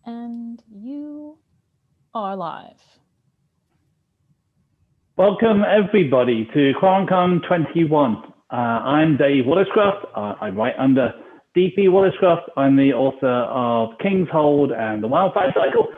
and you are live. Welcome everybody to QuaronCon 21. I'm Dave Woolliscroft. I write under P Woolliscroft. I'm the author of King's Hold and the Wildfire Cycle.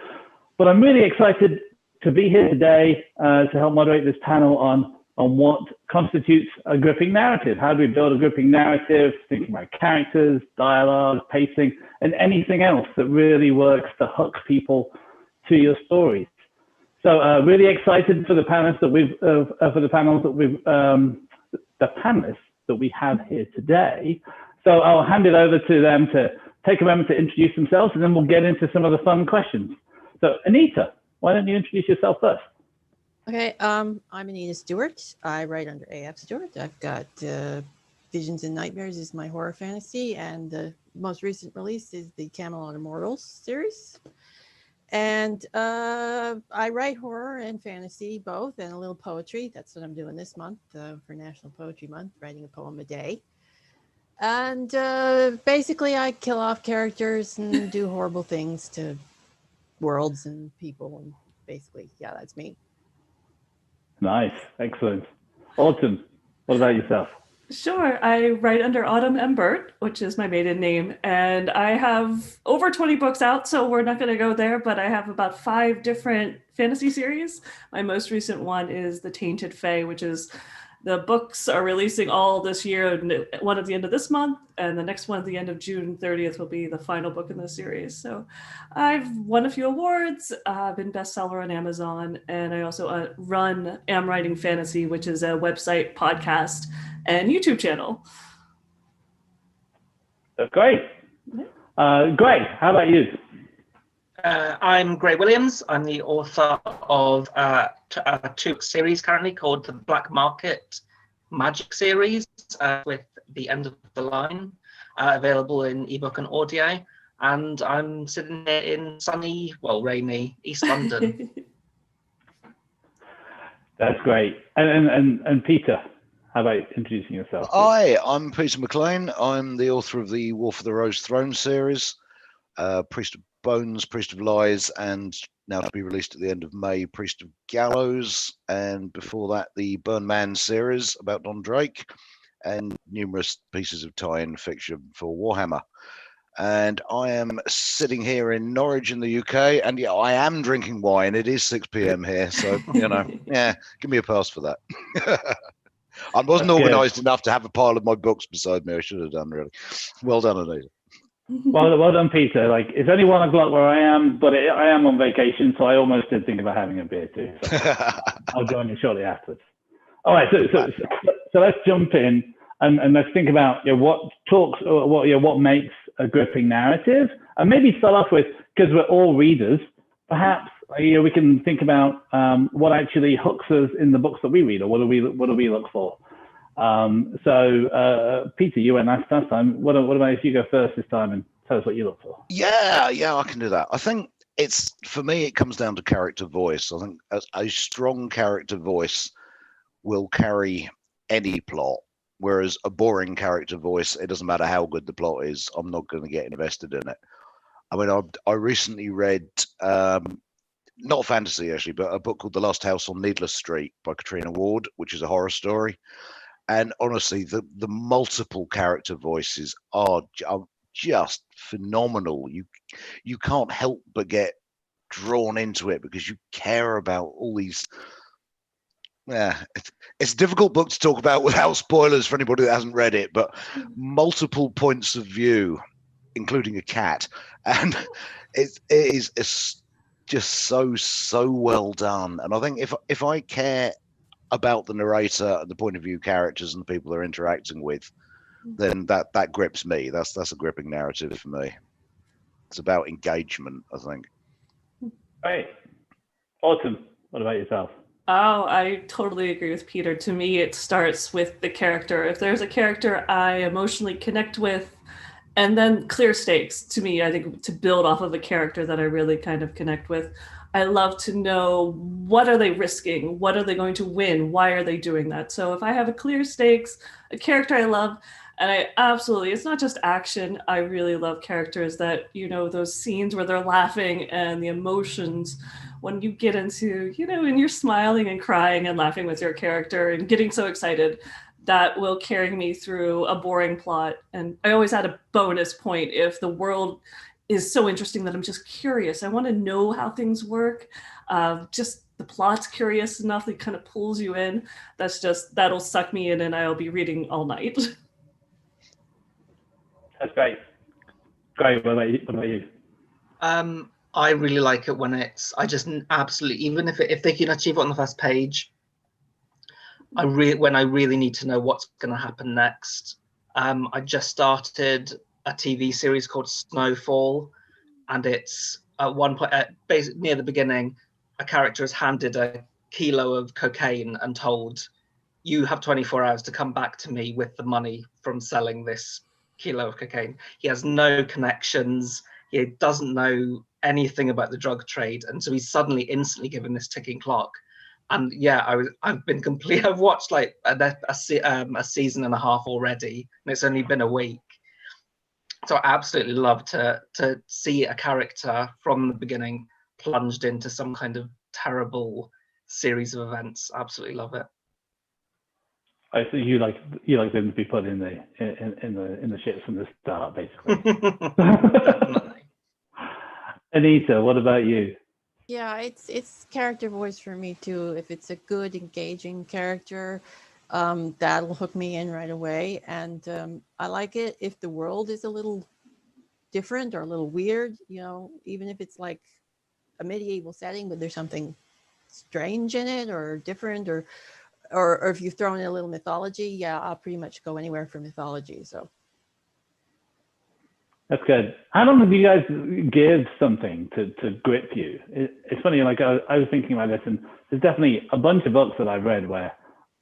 But I'm really excited to be here today to help moderate this panel on what constitutes a gripping narrative. How do we build a gripping narrative, thinking about characters, dialogue, pacing, and anything else that really works to hook people to your stories. So really excited for the panelists that we have here today. So I'll hand it over to them to take a moment to introduce themselves, and then we'll get into some of the fun questions. So Anita, why don't you introduce yourself first? Okay, I'm Anita Stewart. I write under AF Stewart. I've got Visions and Nightmares is my horror fantasy, and the most recent release is the Camelot Immortals series. And I write horror and fantasy both, and a little poetry. That's what I'm doing this month for National Poetry Month, writing a poem a day. And basically I kill off characters and do horrible things to worlds and people, and basically, yeah, that's me. Nice, excellent. Autumn, what about yourself? Sure, I write under Autumn M. Birt, which is my maiden name, and I have over 20 books out, so we're not going to go there, but I have about 5 different fantasy series. My most recent one is The Tainted Fae, which is the books are releasing all this year, one at the end of this month, and the next one at the end of June 30th will be the final book in the series. So I've won a few awards, been bestseller on Amazon, and I also run Am Writing Fantasy, which is a website, podcast, and YouTube channel. That's great. Greg, how about you? I'm Greg Williams. I'm the author of a 2-book series currently called the Black Market Magic series with The End of the Line, available in ebook and audio. And I'm sitting here in sunny, well, rainy East London. That's great. And Peter, how about introducing yourself? Hi, I'm Peter McLean. I'm the author of the War for the Rose Throne series, Priest of Bones, Priest of Lies, and now to be released at the end of May, Priest of Gallows, and before that the Burn Man series about Don Drake, and numerous pieces of tie-in fiction for Warhammer. And I am sitting here in Norwich in the UK, and yeah, I am drinking wine. It is 6 p.m. here, so you know, yeah, give me a pass for that. I wasn't organised enough to have a pile of my books beside me. I should have done, really. Well done, Anita. Well done, Peter. Like, it's only 1 o'clock where I am, but I am on vacation, so I almost did think about having a beer too. So I'll join you shortly afterwards. All right, so let's jump in and let's think about what makes a gripping narrative, and maybe start off with, because we're all readers, perhaps we can think about what actually hooks us in the books that we read, or what do we look for. So Peter, you went last time. What about if you go first this time and tell us what you look for? Yeah, I can do that. I think for me, it comes down to character voice. I think a strong character voice will carry any plot, whereas a boring character voice, it doesn't matter how good the plot is, I'm not going to get invested in it. I mean, I recently read, not fantasy actually, but a book called The Last House on Needless Street by Katrina Ward, which is a horror story. And honestly, the multiple character voices are just phenomenal. You can't help but get drawn into it because you care about all these. Yeah, it's a difficult book to talk about without spoilers for anybody that hasn't read it, but multiple points of view, including a cat, and it is just so well done. And I think if I care about the narrator and the point of view characters and the people they're interacting with, then that grips me. That's a gripping narrative for me. It's about engagement, I think. Right. Autumn, what about yourself? Oh, I totally agree with Peter. To me, it starts with the character. If there's a character I emotionally connect with, and then clear stakes to me, I think, to build off of a character that I really kind of connect with. I love to know, what are they risking? What are they going to win? Why are they doing that? So if I have a clear stakes, a character I love, And I absolutely, it's not just action. I really love characters that, those scenes where they're laughing and the emotions when you get into, and you're smiling and crying and laughing with your character and getting so excited, that will carry me through a boring plot. And I always add a bonus point if the world is so interesting that I'm just curious. I want to know how things work. Just the plot's curious enough that kind of pulls you in. That'll suck me in and I'll be reading all night. That's great. Great. What about you? I really like it when I just absolutely, even if they can achieve it on the first page, when I really need to know what's going to happen next. I just started a TV series called Snowfall, and it's at one point, basically near the beginning, a character is handed a kilo of cocaine and told, you have 24 hours to come back to me with the money from selling this kilo of cocaine. He has no connections. He doesn't know anything about the drug trade. And so he's suddenly instantly given this ticking clock. And yeah, I've watched like a season and a half already, and it's only been a week. So I absolutely love to see a character from the beginning plunged into some kind of terrible series of events. Absolutely love it. I see you like them to be put in the shit from the start, basically. Definitely. Anita, what about you? Yeah, it's character voice for me too. If it's a good, engaging character, that'll hook me in right away. And I like it if the world is a little different or a little weird, even if it's like a medieval setting, but there's something strange in it or different, or if you throw in a little mythology, yeah, I'll pretty much go anywhere for mythology. So that's good. How long have you guys give something to grip you? It's funny, like I was thinking about this, and there's definitely a bunch of books that I've read where,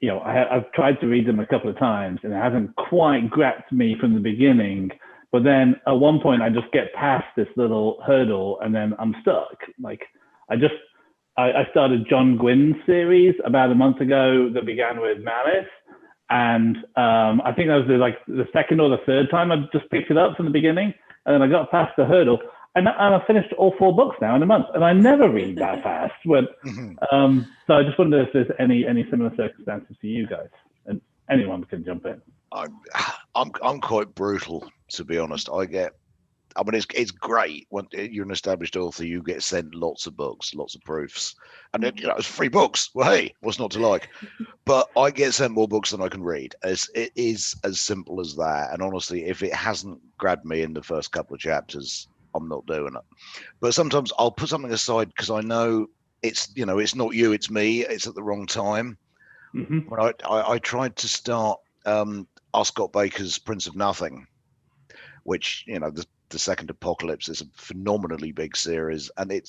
I've tried to read them a couple of times and it hasn't quite grabbed me from the beginning. But then at one point I just get past this little hurdle and then I'm stuck. Like I started John Gwynn's series about a month ago that began with Malice. And I think that was the second or the third time I just picked it up from the beginning. And then I got past the hurdle. And I finished all 4 books now in a month. And I never read that fast. But, so I just wonder if there's any similar circumstances for you guys. And anyone can jump in. I'm quite brutal, to be honest. It's great when you're an established author, you get sent lots of books, lots of proofs, and then, it's free books. Well, hey, what's not to like? But I get sent more books than I can read. It is as simple as that. And honestly, if it hasn't grabbed me in the first couple of chapters, I'm not doing it. But sometimes I'll put something aside because I know it's not you, it's me. It's at the wrong time. Mm-hmm. When I tried to start R. Scott Baker's Prince of Nothing, which the second Apocalypse is a phenomenally big series, and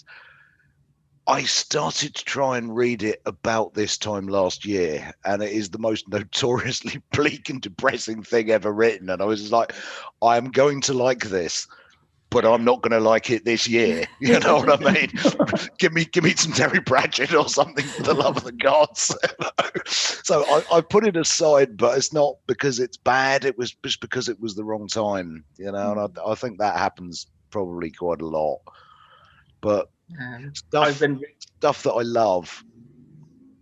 I started to try and read it about this time last year, and it is the most notoriously bleak and depressing thing ever written. And I was just like, I am going to like this, but I'm not going to like it this year. You know what I mean? give me some Terry Pratchett or something, for the love of the gods. So I put it aside, but it's not because it's bad. It was just because it was the wrong time, and I think that happens probably quite a lot. But stuff that I love,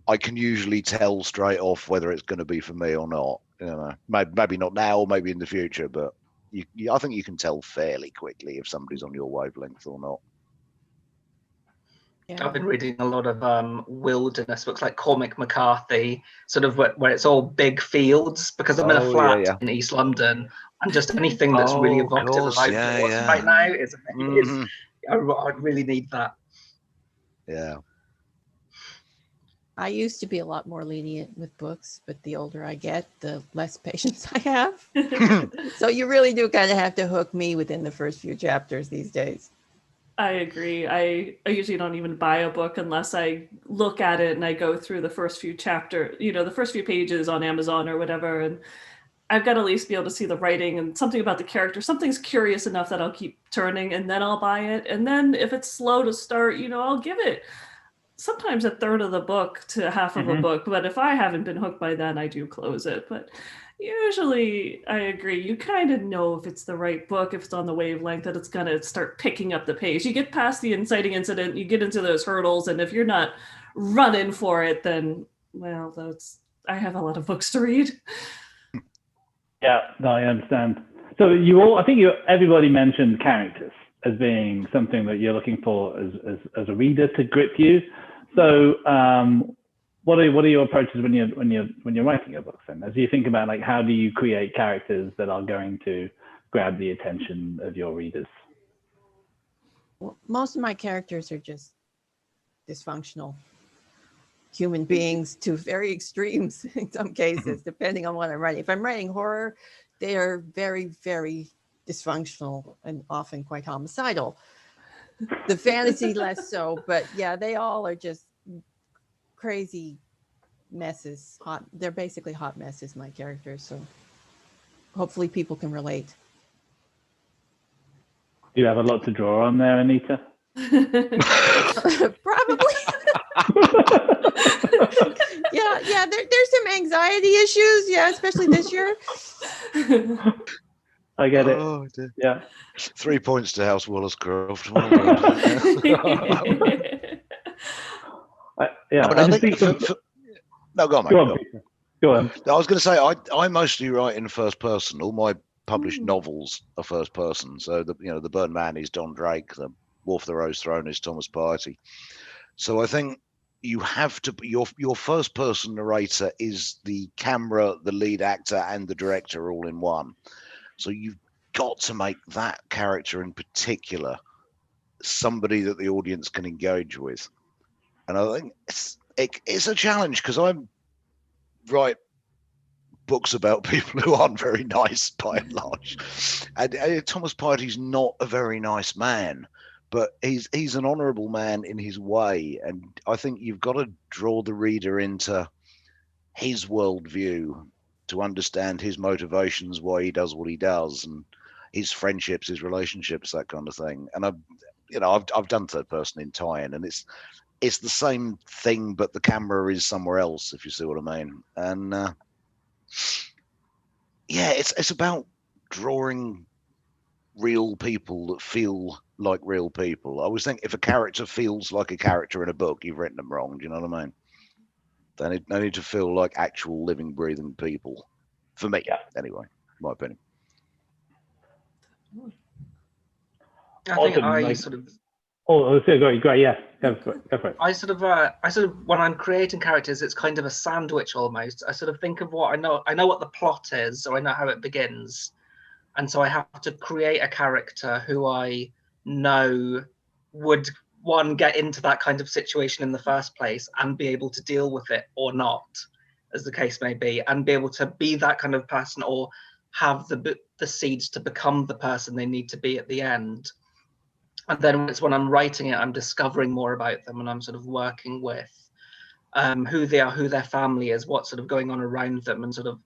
I can usually tell straight off whether it's going to be for me or not. Maybe not now, or maybe in the future, but I think you can tell fairly quickly if somebody's on your wavelength or not. yeah. I've been reading a lot of wilderness books, like Cormac McCarthy, sort of where it's all big fields, because I'm in a flat in East London, and just anything that's really evocative of outdoors right now is I really need that. Yeah. I used to be a lot more lenient with books, but the older I get, the less patience I have. So you really do kind of have to hook me within the first few chapters these days. I agree. I usually don't even buy a book unless I look at it and I go through the first few chapters, the first few pages on Amazon or whatever. And I've got to at least be able to see the writing and something about the character. Something's curious enough that I'll keep turning, and then I'll buy it. And then if it's slow to start, I'll give it sometimes a third of the book to half of a book. But if I haven't been hooked by then, I do close it. But Usually, I agree. You kind of know if it's the right book, if it's on the wavelength, that it's going to start picking up the pace. You get past the inciting incident, you get into those hurdles, and if you're not running for it, then, well, I have a lot of books to read. Yeah, no, I understand. So I think everybody mentioned characters as being something that you're looking for as a reader to grip you. So what are your approaches when you're writing your books then? As you think about like how do you create characters that are going to grab the attention of your readers? Well, most of my characters are just dysfunctional human beings to very extremes in some cases, depending on what I'm writing. If I'm writing horror, they are very, very dysfunctional and often quite homicidal. The fantasy less so, but yeah, they all are just crazy messes. They're basically hot messes, my characters. So hopefully people can relate. Do you have a lot to draw on there, Anita? Probably. yeah. There's some anxiety issues. Yeah, especially this year. I get it. Oh, dear. Yeah. 3 points to House Woolliscroft. Yeah. I think no, go on, mate. Go on. I was going to say I mostly write in first person. All my published novels are first person. So the Burnt Man is Don Drake. The Wolf of the Rose Throne is Thomas Piety. So I think you have to your first person narrator is the camera, the lead actor, and the director all in one. So you've got to make that character in particular somebody that the audience can engage with. And I think it's a challenge because I write books about people who aren't very nice by and large. And Thomas Piety's not a very nice man, but he's an honourable man in his way. And I think you've got to draw the reader into his worldview to understand his motivations, why he does what he does, and his friendships, his relationships, that kind of thing. And I've done third person in tie-in, and it's the same thing, but the camera is somewhere else, if you see what I mean. And yeah, it's about drawing real people that feel like real people. I always think if a character feels like a character in a book, you've written them wrong. Do you know what I mean? They need to feel like actual living, breathing people. For me, anyway, my opinion. I think great. Yeah, go for it. I sort of when I'm creating characters, it's kind of a sandwich almost. I sort of think of what I know what the plot is, or I know how it begins, and so I have to create a character who I know would get into that kind of situation in the first place and be able to deal with it or not, as the case may be, and be able to be that kind of person or have the seeds to become the person they need to be at the end. And then it's when I'm writing it, I'm discovering more about them, and I'm sort of working with who they are, who their family is, what's sort of going on around them, and sort of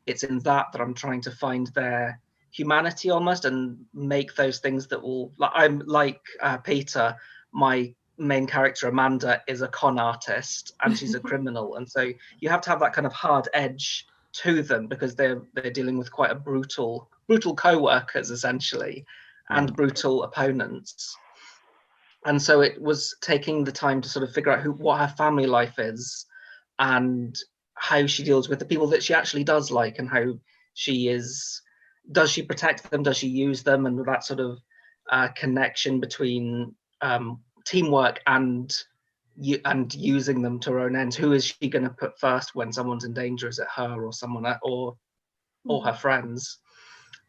it's in that I'm trying to find their humanity almost and make those things that will. I'm like Peter. My main character Amanda is a con artist and she's a criminal, and so you have to have that kind of hard edge to them because they're dealing with quite a brutal co-workers essentially. And brutal opponents. And so it was taking the time to sort of figure out what her family life is and how she deals with the people that she actually does like, and how does she protect them, does she use them, and that sort of connection between teamwork and using them to her own ends. Who is she going to put first when someone's in danger? Is it her or someone or her friends?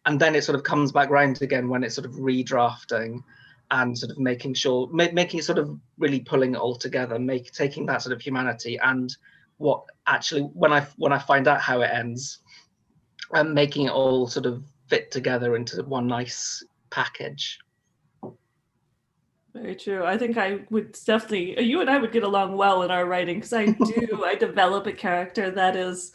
And then it sort of comes back round again when it's sort of redrafting and sort of making it sort of really pulling it all together, taking that sort of humanity and what actually, when I find out how it ends, and making it all sort of fit together into one nice package. Very true. I think I would definitely, you and I would get along well in our writing because I develop a character that is,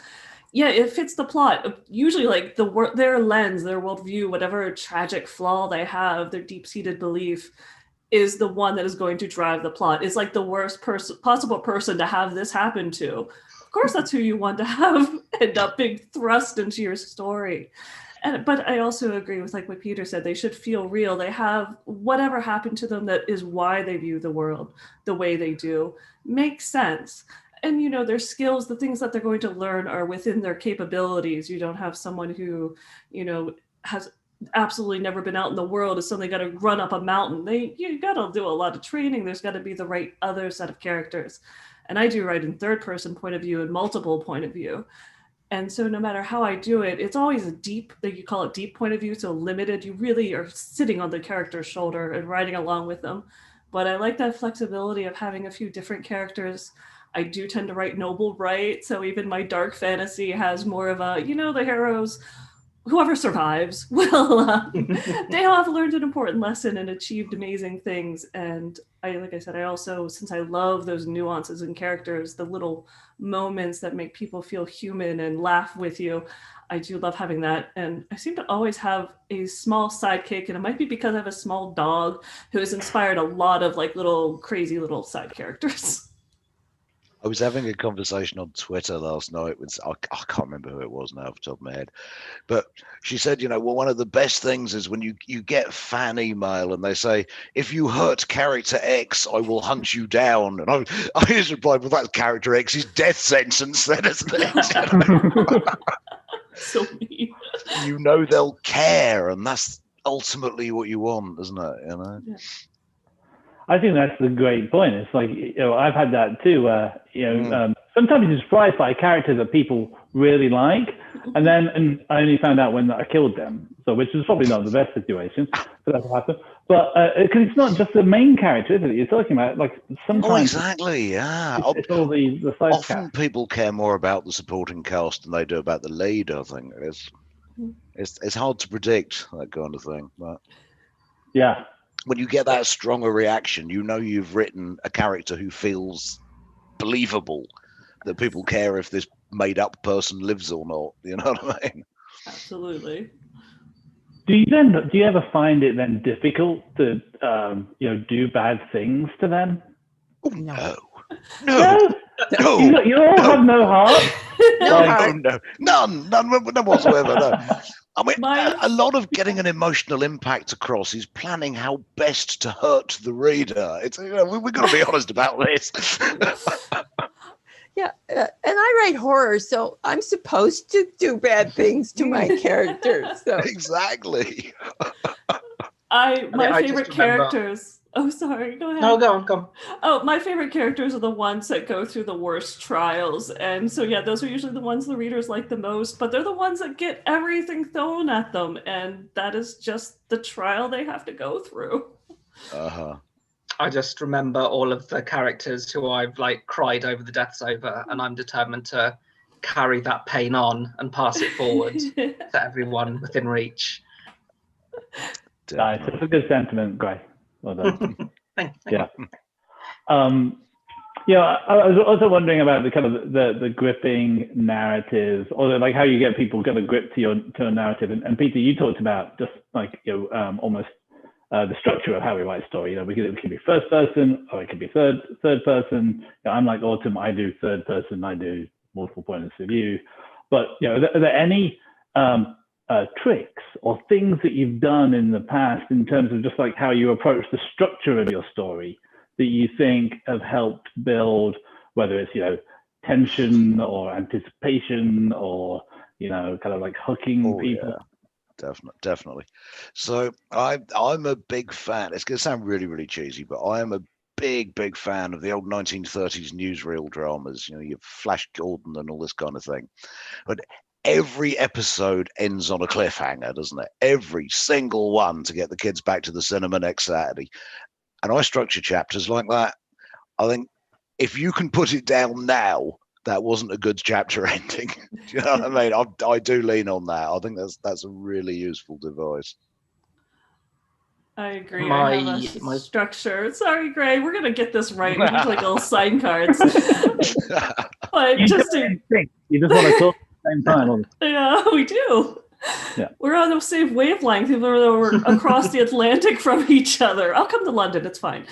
yeah, it fits the plot. Usually like their lens, their worldview, whatever tragic flaw they have, their deep-seated belief is the one that is going to drive the plot. It's like the worst possible person to have this happen to. Of course that's who you want to have end up being thrust into your story. But I also agree with like what Peter said, they should feel real. They have whatever happened to them that is why they view the world the way they do makes sense. And, you know, their skills, the things that they're going to learn are within their capabilities. You don't have someone who, you know, has absolutely never been out in the world, is suddenly got to run up a mountain. You got to do a lot of training. There's got to be the right other set of characters. And I do write in third person point of view and multiple point of view. And so no matter how I do it, it's always a deep, like you call it deep point of view, so limited. You really are sitting on the character's shoulder and riding along with them. But I like that flexibility of having a few different characters. I do tend to write noble right. So even my dark fantasy has more of a, you know, the heroes, whoever survives will, they have learned an important lesson and achieved amazing things. And like I said, I also, since I love those nuances in characters, the little moments that make people feel human and laugh with you, I do love having that. And I seem to always have a small sidekick, and it might be because I have a small dog who has inspired a lot of like little crazy little side characters. I was having a conversation on Twitter last night with, I can't remember who it was now off the top of my head, but she said, you know, well, one of the best things is when you get fan email and they say, if you hurt character X, I will hunt you down. And I just replied, well, that's character X's death sentence then, isn't it? So mean. You know they'll care, and that's ultimately what you want, isn't it? You know? Yeah. I think that's the great point. It's like, you know, I've had that too. Sometimes you're surprised by characters that people really like, and I only found out when I killed them. So, which is probably not the best situation, but that's what happened. But because it's not just the main character, is it? You're talking about like sometimes. Oh, exactly. Yeah. It's all the side Often cast. people care more about the supporting cast than they do about the lead. I think it's hard to predict that kind of thing, but yeah. When you get that strong a reaction, you know you've written a character who feels believable, that people care if this made-up person lives or not. You know what I mean? Absolutely. Do you ever find it then difficult to do bad things to them? Oh, no. You all have no heart. No, none whatsoever. No. I mean, a lot of getting an emotional impact across is planning how best to hurt the reader. It's, you know, we've got to be honest about this. Yeah, and I write horror, so I'm supposed to do bad things to my characters. So. Exactly. My favorite characters. Oh, sorry. Go ahead. No, go on. Oh, my favorite characters are the ones that go through the worst trials. And so, yeah, those are usually the ones the readers like the most, but they're the ones that get everything thrown at them. And that is just the trial they have to go through. Uh-huh. I just remember all of the characters who I've like cried over the deaths over, and I'm determined to carry that pain on and pass it forward to everyone within reach. Nice. It's a good sentiment, Gray. Well done. Thank yeah. I was also wondering about the kind of the gripping narratives, or like how you get people kind of grip to a narrative. And Peter, you talked about just like almost the structure of how we write a story. You know, it can be first person or it can be third person. You know, I'm like Autumn. I do third person. I do multiple points of view. But you know, are there any tricks or things that you've done in the past in terms of just like how you approach the structure of your story that you think have helped build, whether it's, you know, tension or anticipation or, you know, kind of like hooking people? Yeah. Definitely. So I'm a big fan. It's going to sound really, really cheesy, but I am a big fan of the old 1930s newsreel dramas, you know, your Flash Gordon and all this kind of thing. But every episode ends on a cliffhanger, doesn't it? Every single one, to get the kids back to the cinema next Saturday. And I structure chapters like that. I think if you can put it down now, that wasn't a good chapter ending. Do you know what I mean? I do lean on that. I think that's a really useful device. I agree. I have a structure. Sorry, Gray. We're gonna get this right. We need like little sign cards. But you just want to talk. Same time. Yeah, we do. Yeah. We're on the same wavelength, even though we're across the Atlantic from each other. I'll come to London, it's fine.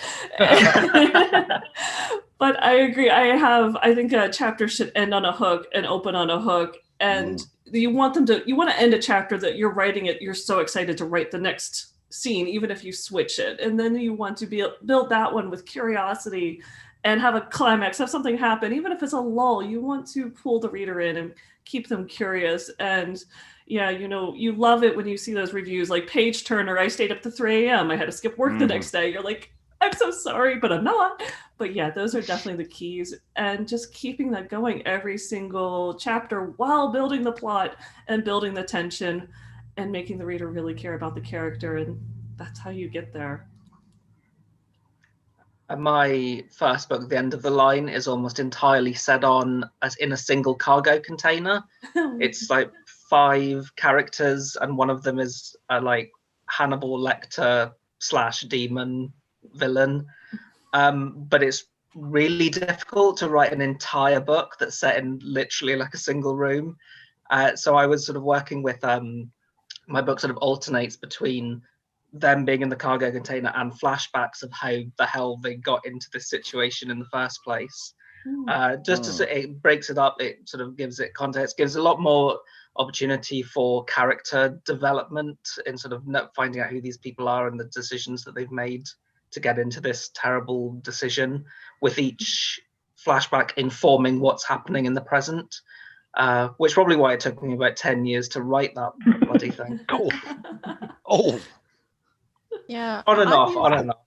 But I agree. I think a chapter should end on a hook and open on a hook. And you want to end a chapter that you're writing it, you're so excited to write the next scene, even if you switch it. And then you want to build that one with curiosity and have a climax, have something happen. Even if it's a lull, you want to pull the reader in and keep them curious. And yeah, you love it when you see those reviews like Page Turner, I stayed up to 3 a.m. I had to skip work the next day. You're like, I'm so sorry, but I'm not. But yeah, those are definitely the keys. And just keeping that going every single chapter while building the plot and building the tension and making the reader really care about the character. And that's how you get there. My first book, The End of the Line, is almost entirely set on as in a single cargo container. It's like 5 characters, and one of them is like Hannibal Lecter / demon villain. But it's really difficult to write an entire book that's set in literally like a single room. So I was sort of working with my book sort of alternates between them being in the cargo container and flashbacks of how the hell they got into this situation in the first place. It breaks it up, it sort of gives it context, gives a lot more opportunity for character development in sort of finding out who these people are and the decisions that they've made to get into this terrible decision, with each flashback informing what's happening in the present, which is probably why it took me about 10 years to write that bloody thing. Yeah. On and off.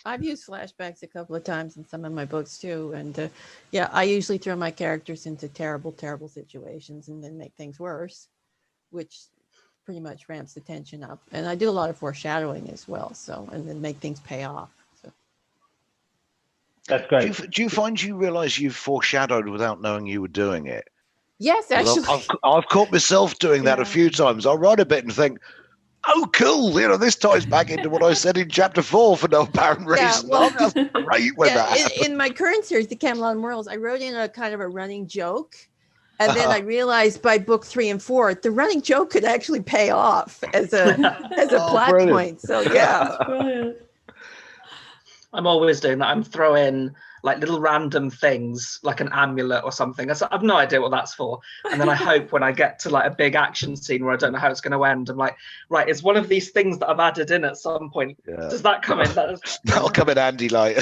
I've used flashbacks a couple of times in some of my books too. And yeah, I usually throw my characters into terrible, terrible situations and then make things worse, which pretty much ramps the tension up. And I do a lot of foreshadowing as well. So, and then make things pay off. So. That's great. Do you find you realize you've foreshadowed without knowing you were doing it? Yes, actually. I've caught myself doing that a few times. I write a bit and think, oh, cool. This ties back into what I said in chapter 4 for no apparent reason. That's great when that happens. In my current series, The Camelot Immortals, I wrote in a kind of a running joke. And then I realized by book 3 and 4, the running joke could actually pay off as a plot point. So yeah. Brilliant. I'm always doing that. I'm throwing like little random things, like an amulet or something. I've no idea what that's for. And then I hope when I get to like a big action scene where I don't know how it's going to end, I'm like, right, it's one of these things that I've added in at some point. Yeah. Does that come in? That'll come in handy later.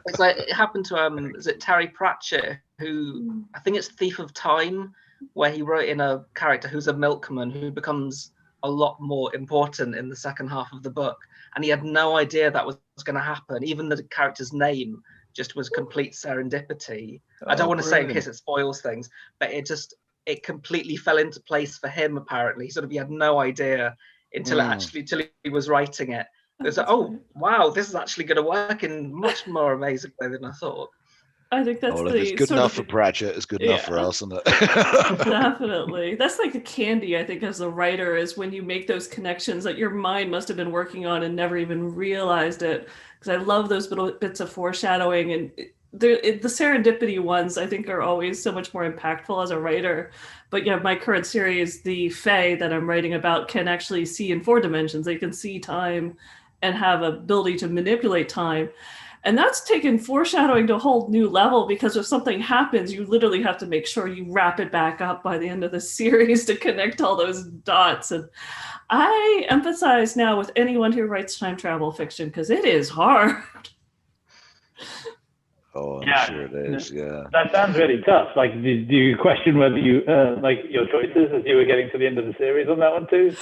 It's like it happened to is it Terry Pratchett, who I think it's Thief of Time, where he wrote in a character who's a milkman who becomes a lot more important in the second half of the book, and he had no idea that was going to happen. Even the character's name just was complete serendipity. I don't want to say in case it spoils things, but it completely fell into place for him. Apparently, he had no idea until he was writing it. It was like, oh wow, this is actually going to work in much more amazing way than I thought. I think that's if it's good enough for Pratchett, it's good enough for us, isn't it? Definitely. That's like the candy, I think, as a writer, is when you make those connections that your mind must have been working on and never even realized it. Because I love those little bits of foreshadowing, and the serendipity ones, I think, are always so much more impactful as a writer. But yeah, my current series, the Fae that I'm writing about, can actually see in 4 dimensions. They can see time and have ability to manipulate time. And that's taken foreshadowing to a whole new level, because if something happens, you literally have to make sure you wrap it back up by the end of the series to connect all those dots. And I empathize now with anyone who writes time travel fiction, because it is hard. Oh, I'm sure it is, yeah. That sounds really tough. Like, do you question whether you, like, your choices as you were getting to the end of the series on that one too?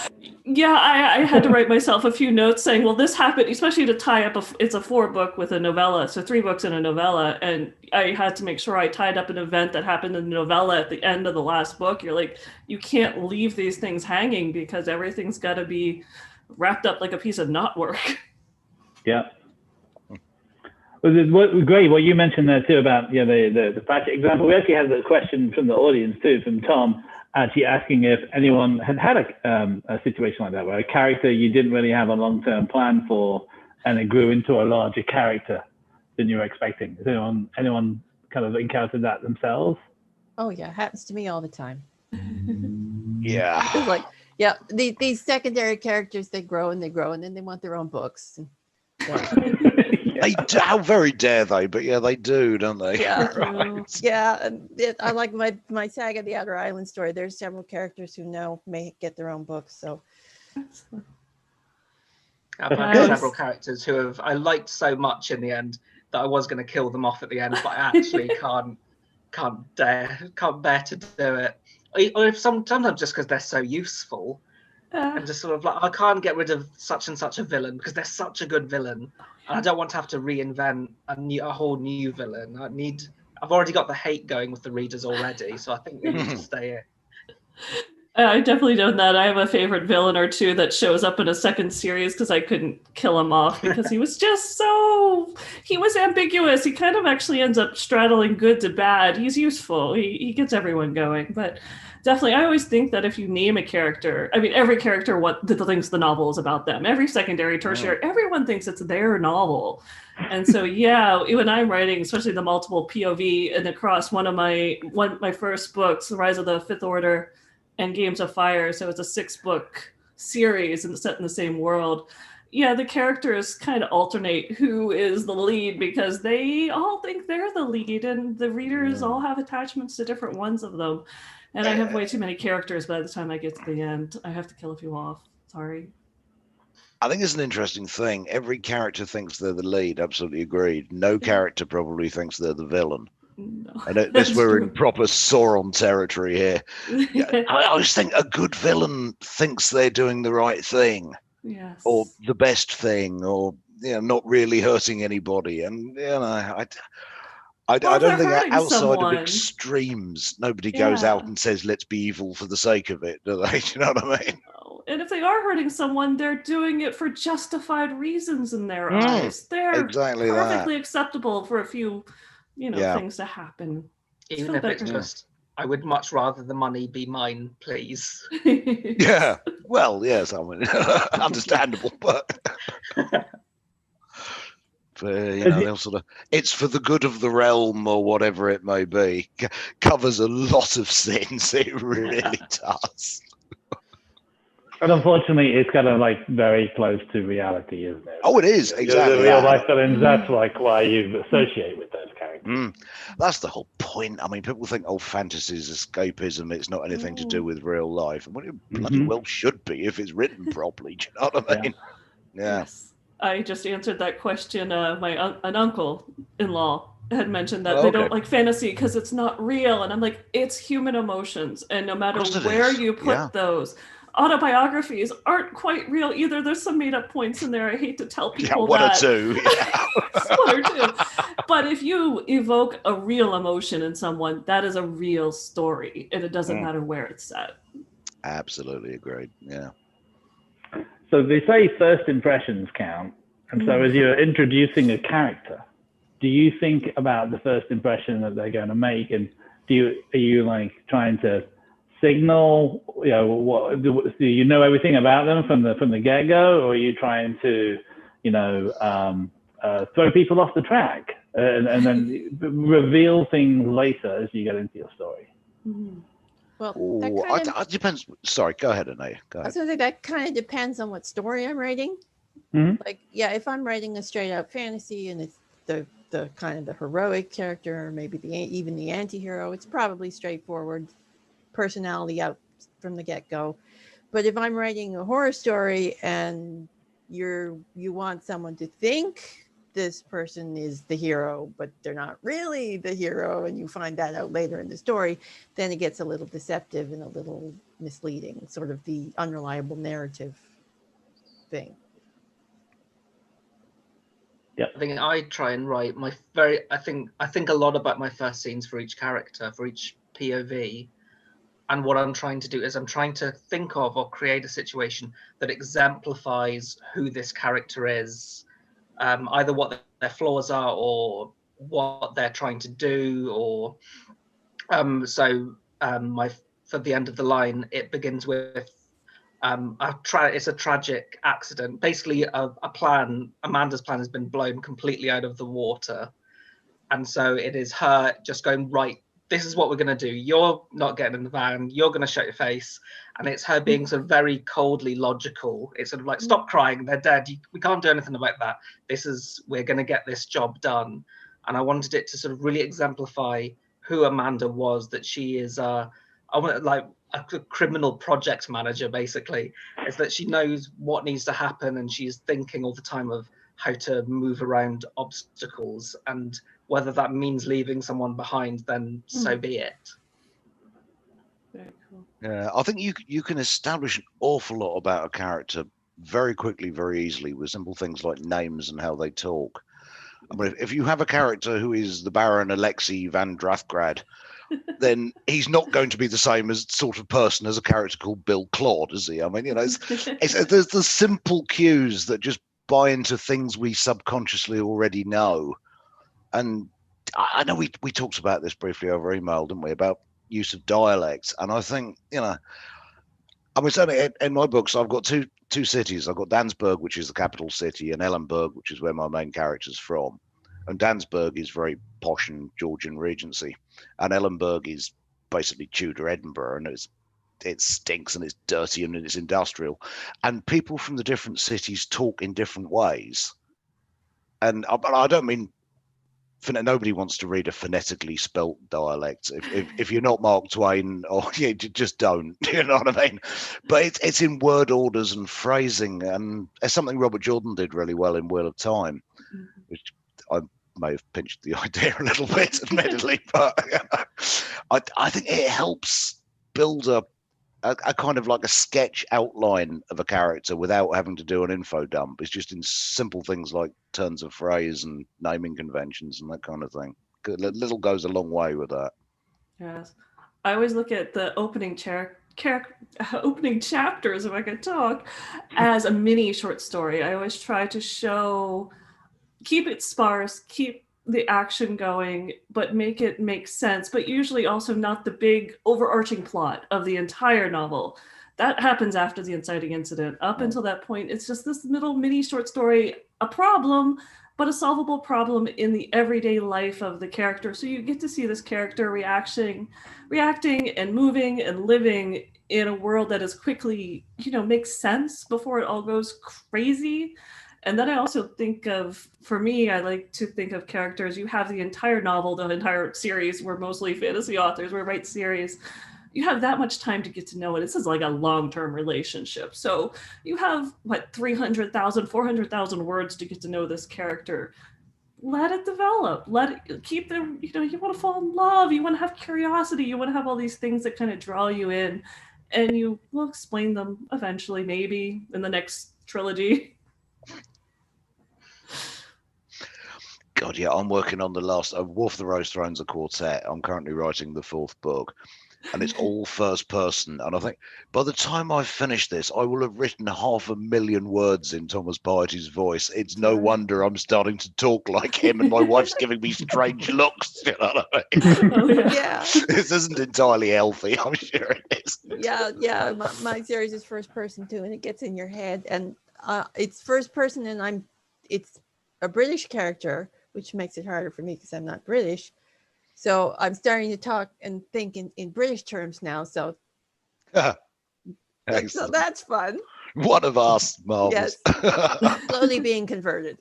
Yeah, I had to write myself a few notes saying, well, this happened, especially to tie up, it's a 4-book with a novella, so 3 books and a novella, and I had to make sure I tied up an event that happened in the novella at the end of the last book. You're like, you can't leave these things hanging, because everything's got to be wrapped up like a piece of knotwork. Yeah. Great what you mentioned there too about the Pratchett example. We actually had a question from the audience too, from Tom, actually asking if anyone had a situation like that, where a character you didn't really have a long-term plan for, and it grew into a larger character than you were expecting. Has anyone kind of encountered that themselves? Oh yeah, happens to me all the time. Yeah. It's like, these secondary characters, they grow and then they want their own books. They do, how very dare they? But yeah, they do, don't they? Yeah. Right. Yeah, and I like my Saga the Outer Island story. There's several characters who may get their own books. So I've had Nice. several characters who I liked so much in the end that I was going to kill them off at the end, but I actually can't bear to do it. Or if sometimes just because they're so useful, and just sort of like, I can't get rid of such and such a villain because they're such a good villain, and I don't want to have to reinvent a whole new villain. I've already got the hate going with the readers already, so I think they need to stay in. I've definitely done that. I have a favorite villain or two that shows up in a second series because I couldn't kill him off because he was just he was ambiguous. He kind of actually ends up straddling good to bad. He's useful. He gets everyone going. But definitely, I always think that if you name a character, I mean, every character thinks the novel is about them. Every secondary, tertiary, everyone thinks it's their novel. And so, yeah, when I'm writing, especially the multiple POV and across one of my first books, The Rise of the Fifth Order and Games of Fire, so it's a 6-book series and set in the same world. Yeah, the characters kind of alternate who is the lead because they all think they're the lead, and the readers all have attachments to different ones of them. And I have way too many characters by the time I get to the end. I have to kill a few off. Sorry. I think it's an interesting thing. Every character thinks they're the lead. Absolutely agreed. No character probably thinks they're the villain. No, I know this we're in proper Sauron territory here. Yeah, I always think a good villain thinks they're doing the right thing, yes, or the best thing, or not really hurting anybody. And I don't think outside of extremes, nobody goes out and says, let's be evil for the sake of it, do they? Do you know what I mean? And if they are hurting someone, they're doing it for justified reasons in their eyes. They're exactly perfectly acceptable for a few, things to happen. Even if it's just, I would much rather the money be mine, please. Yeah. Well, yes, I mean, understandable, but... they'll sort of, it's for the good of the realm or whatever it may be. Covers a lot of sins. It really does. And unfortunately, it's kind of like very close to reality, isn't it? Oh, it is, exactly. The real life villains, that's like why you associate with those characters. That's the whole point. I mean, people think, fantasy is escapism. It's not anything to do with real life. Well, it bloody well should be if it's written properly. Do you know what I mean? Yeah. Yes. I just answered that question. An uncle-in-law had mentioned that they don't like fantasy because it's not real. And I'm like, it's human emotions. And no matter where you put those, autobiographies aren't quite real either. There's some made-up points in there. I hate to tell people one or two. One or two. But if you evoke a real emotion in someone, that is a real story. And it doesn't matter where it's set. Absolutely agreed. Yeah. So they say first impressions count. And so as you're introducing a character, do you think about the first impression that they're going to make? And are you like trying to signal, do you know everything about them from the get-go, or are you trying to, throw people off the track and then reveal things later as you get into your story? Well, it depends. Sorry, go ahead, Anita. Go ahead. I was going to say that kind of depends on what story I'm writing. Like, if I'm writing a straight-up fantasy and it's the kind of the heroic character, or maybe even the anti-hero, it's probably straightforward personality out from the get-go. But if I'm writing a horror story and you want someone to think this person is the hero, but they're not really the hero, and you find that out later in the story, then it gets a little deceptive and a little misleading, sort of the unreliable narrative thing. Yeah, I think I try and write I think a lot about my first scenes for each character, for each POV. And what I'm trying to do is I'm trying to think of or create a situation that exemplifies who this character is, either what their flaws are or what they're trying to do. Or for the end of the line, it begins with it's a tragic accident. Basically, Amanda's plan has been blown completely out of the water, and so it is her just going right this is what we're going to do. You're not getting in the van. You're going to shut your face. And it's her being sort of very coldly logical. It's sort of like, stop crying. They're dead. We can't do anything about that. We're going to get this job done. And I wanted it to sort of really exemplify who Amanda was, that she is I want like a criminal project manager, basically. Is that she knows what needs to happen, and she's thinking all the time of how to move around obstacles, and whether that means leaving someone behind, then so be it. Very cool. Yeah, I think you can establish an awful lot about a character very quickly, very easily, with simple things like names and how they talk. I mean, if you have a character who is the Baron Alexei Van Drathgrad, then he's not going to be the same as sort of person as a character called Bill Claude, is he? I mean, you know, there's the simple cues that just buy into things we subconsciously already know. And I know we talked about this briefly over email, didn't we, about use of dialects. And I think, you know, I mean, certainly in my books, I've got two cities. I've got Dansburg, which is the capital city, and Ellenburg, which is where my main character's from. And Dansburg is very posh and Georgian Regency, and Ellenburg is basically Tudor Edinburgh, and it stinks and it's dirty and it's industrial. And people from the different cities talk in different ways. And I don't mean nobody wants to read a phonetically spelt dialect. If you're not Mark Twain, or yeah, just don't. You know what I mean? But it's in word orders and phrasing, and it's something Robert Jordan did really well in Wheel of Time, which I may have pinched the idea a little bit, admittedly, but I think it helps build a kind of like a sketch outline of a character without having to do an info dump. It's just in simple things like turns of phrase and naming conventions and that kind of thing. Little goes a long way with that. Yes. I always look at the opening opening chapters, if I could talk, as a mini short story. I always try to keep it sparse, keep the action going, but make it make sense, but usually also not the big overarching plot of the entire novel. That happens after the inciting incident. Up until that point, it's just this little mini short story, a problem, but a solvable problem in the everyday life of the character. So you get to see this character reacting and moving and living in a world that is quickly, makes sense before it all goes crazy. And then I also think for me, I like to think of characters. You have the entire novel, the entire series. We're mostly fantasy authors. We write series. You have that much time to get to know it. This is like a long-term relationship. So you have, 300,000, 400,000 words to get to know this character. Let it develop. Keep them, you want to fall in love. You want to have curiosity. You want to have all these things that kind of draw you in. And you will explain them eventually, maybe in the next trilogy. God, yeah, I'm working on the last War for the Rose Thrones, a quartet. I'm currently writing the 4th book, and it's all first person. And I think by the time I finish this, I will have written 500,000 words in Thomas Piety's voice. It's no wonder I'm starting to talk like him, and my wife's giving me strange looks. You know what I mean? Oh, yeah. This isn't entirely healthy, I'm sure it is. Yeah. My series is first person too, and it gets in your head. And it's first person, and it's a British character, which makes it harder for me because I'm not British. So I'm starting to talk and think in British terms now. So, so that's fun. One of us, marvelous. Yes. Slowly being converted.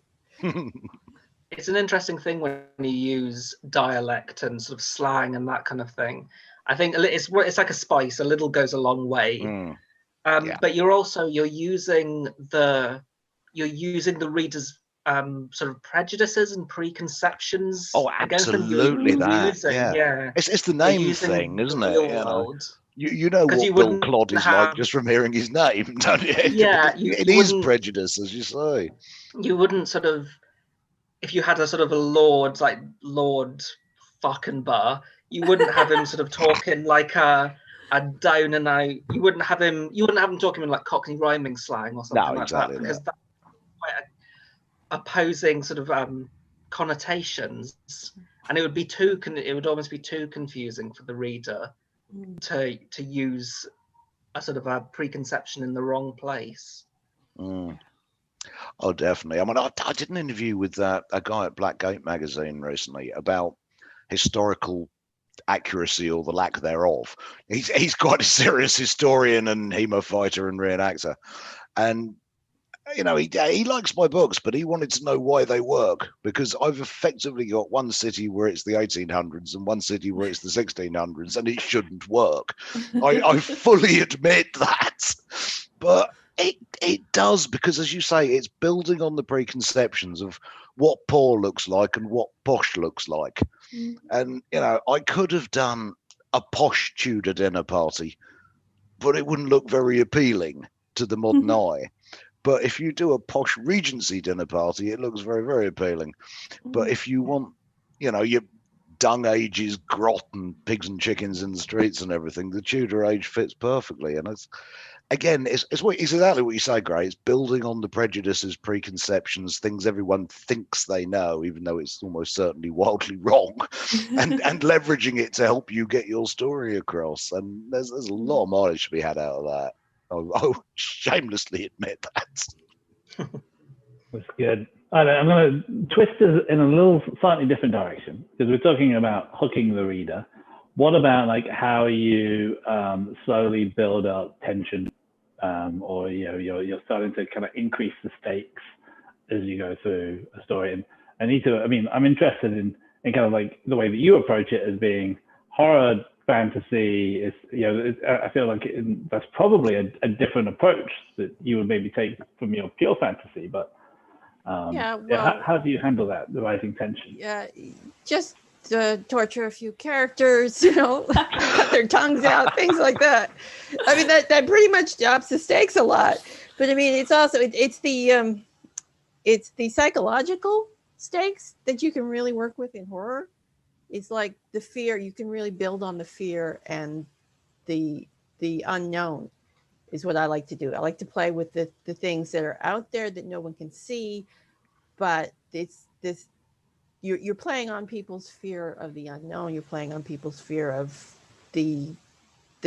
It's an interesting thing when you use dialect and sort of slang and that kind of thing. I think it's like a spice. A little goes a long way. But you're using the reader's sort of prejudices and preconceptions. Oh, absolutely, that. It's the name thing, isn't it? You know what Bill Claude is like just from hearing his name, don't you? Yeah, it is prejudice, as you say. You wouldn't sort of, if you had a sort of a lord like Lord Fuckenbar, you wouldn't have him sort of talking like a down and out. You wouldn't have him talking in like Cockney rhyming slang or something like that, because that's quite opposing sort of connotations, and it would almost be too confusing for the reader to use a sort of a preconception in the wrong place. Oh, definitely. I mean, I did an interview with a guy at Blackgate magazine recently about historical accuracy or the lack thereof. He's quite a serious historian and hemo fighter and reenactor, and you know, he likes my books, but he wanted to know why they work, because I've effectively got one city where it's the 1800s and one city where it's the 1600s, and it shouldn't work. I fully admit that, but it does, because as you say, it's building on the preconceptions of what poor looks like and what posh looks like. And you know, I could have done a posh Tudor dinner party, but it wouldn't look very appealing to the modern eye. But if you do a posh Regency dinner party, it looks very, very appealing. But if you want, you know, your dung ages, grot and pigs and chickens in the streets and everything, the Tudor age fits perfectly. And it's exactly what you say, Gray. It's building on the prejudices, preconceptions, things everyone thinks they know, even though it's almost certainly wildly wrong, and leveraging it to help you get your story across. And there's a lot of mileage to be had out of that. I'll shamelessly admit that. That's good. I'm going to twist this in a little slightly different direction, because we're talking about hooking the reader. What about like how you slowly build up tension, or you know, you're starting to kind of increase the stakes as you go through a story? And Anita, I mean, I'm interested in kind of like the way that you approach it as being horror fantasy. Is, you know, I feel like that's probably a different approach that you would maybe take from your pure fantasy. But how do you handle that, the rising tension? Yeah, just torture a few characters, you know, cut their tongues out, things like that. I mean, that pretty much drops the stakes a lot. But I mean, it's also it's the psychological stakes that you can really work with in horror. It's like the fear, you can really build on the fear and the unknown is what I like to do. I like to play with the things that are out there that no one can see, but you're playing on people's fear of the unknown. You're playing on people's fear of the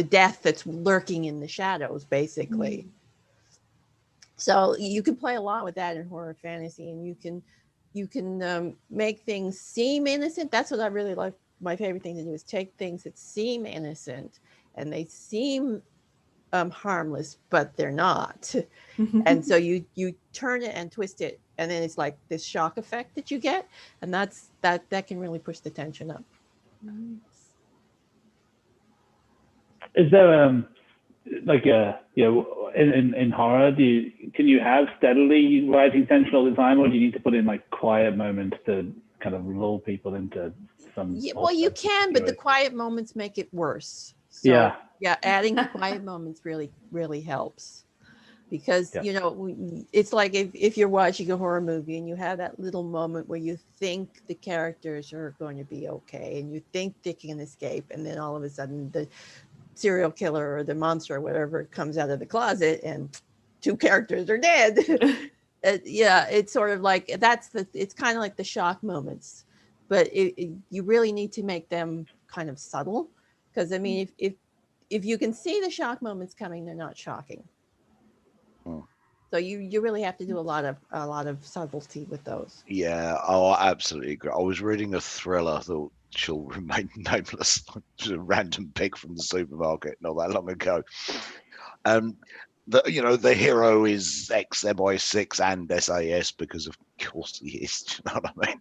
death that's lurking in the shadows, basically. So you can play a lot with that in horror fantasy, and you can make things seem innocent. That's what I really like. My favorite thing to do is take things that seem innocent and they seem harmless, but they're not. And so you turn it and twist it, and then it's like this shock effect that you get, and that can really push the tension up. Is there like you know, in horror, can you have steadily rising tension all the time, or do you need to put in like quiet moments to kind of lull people into some? Yeah, well, you can, but the quiet moments make it worse. So, yeah, adding quiet moments really helps, because you know, it's like if you're watching a horror movie and you have that little moment where you think the characters are going to be okay and you think they can escape, and then all of a sudden the serial killer or the monster or whatever comes out of the closet and two characters are dead. Yeah, it's sort of like it's kind of like the shock moments, but you really need to make them kind of subtle, because I mean, if you can see the shock moments coming, they're not shocking. So you really have to do a lot of subtlety with those. Yeah, I absolutely agree. I was reading a thriller that shall remain nameless, just a random pick from the supermarket not that long ago. The hero is ex-MI6 and SAS, because of course he is. Do you know what I mean?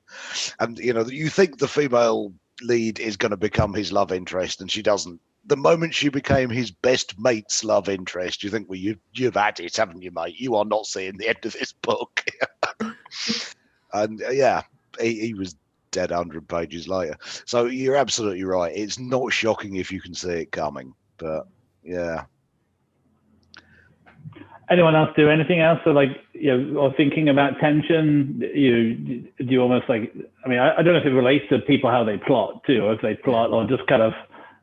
And you know, you think the female lead is going to become his love interest, and she doesn't. The moment she became his best mate's love interest, you think, well, you've had it, haven't you, mate? You are not seeing the end of this book. And yeah, he was dead 100 pages later. So you're absolutely right. It's not shocking if you can see it coming. But yeah. Anyone else do anything else? So like, you know, or thinking about tension, do you almost like, I mean, I don't know if it relates to people, how they plot too, or if they plot or just kind of,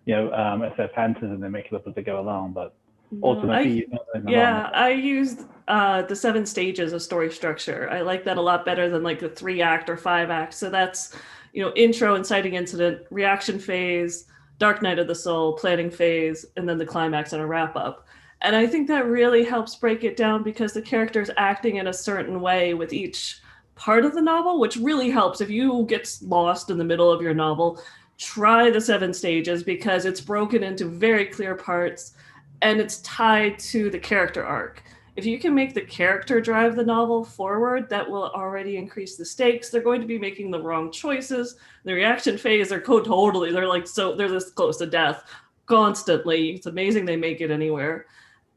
you know, if they're pantsers and they make it up as they go along, but ultimately. I used the 7 stages of story structure. I like that a lot better than like the 3-act or 5-act. So that's, you know, intro, inciting incident, reaction phase, dark night of the soul, planning phase, and then the climax and a wrap up. And I think that really helps break it down, because the character's acting in a certain way with each part of the novel, which really helps. If you get lost in the middle of your novel, try the 7 stages because it's broken into very clear parts and it's tied to the character arc. If you can make the character drive the novel forward, that will already increase the stakes. They're going to be making the wrong choices. The reaction phase, they're they're this close to death constantly. It's amazing they make it anywhere.